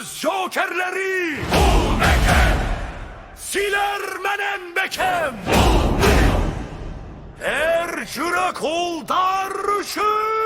Kırgız jokerleri bu mekan siler menem bekem her yürek oldar üşür.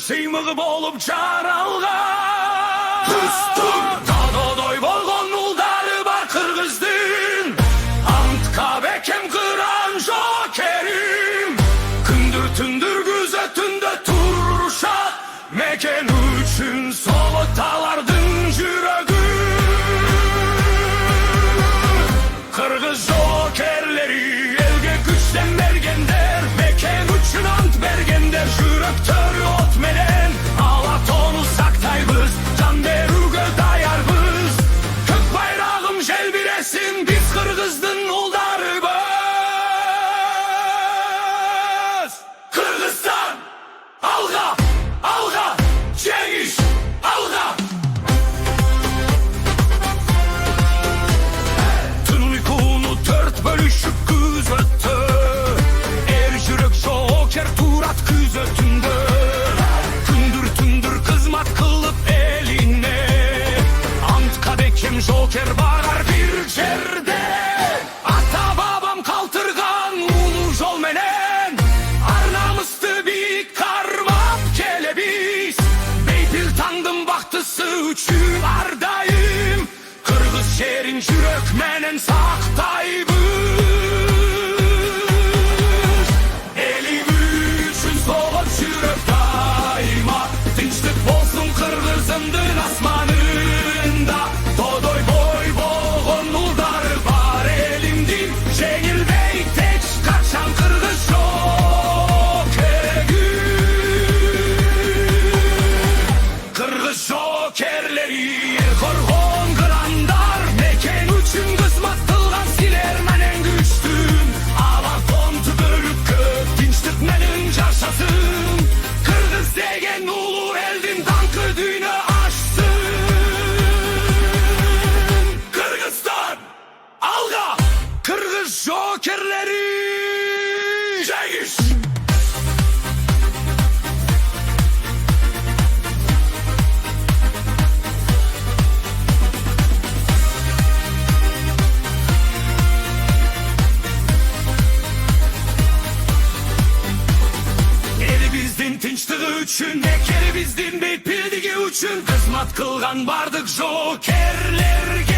Sıymığı bolup can algan Kızdım Tadodoy bolgon uldarı var Kırgızdın Antka bekem kıran jokerim Kındır tındır gözetinde turşat Meken üçün soğutalardın yüreği Kırgız jokerleri elge güçten bergender Meken üçün ant bergender yürektör otmelen Alat onu saktayız can beruge dayarız Kök bayrağım jel biresin biz Kırgızdın uldarıbız Kırgızstan alga alga cengiz alga Tın uykunu dört bölüşüp gözetті Er yürek joker turat gözetinde Kündür tündür kızmat kılıp eline Antka bekem joker varar bir yerde Ata babam kaltırgan ulu jol menen Arnamızdı bir karmap kelebiz Beypil tandım baktısı üçün ardayım Kırgız şerin yürek menen saktayız Eli üçün soğuk yürek daima Tinçlik bolsun Kırgızımdın asmanında Dodoy boy boğun uldarı var elimdin Jengilbey tek kaçan Kırgız jokeri Kırgız jokerleri el korgon grandar Meken üçün kısmat kılgan siler menen güçtüm Alan kontu bölüp köp tinçlik menen yaşasın Kırgız degen ulu eldin tankı düğünü açsın Kırgızstan alga Kırgız jokerleri Cengiz Bizdin tinçliği üçün Mekeri bizdin beyt bildiği üçün Kızmat kılgan bardık jokerlerge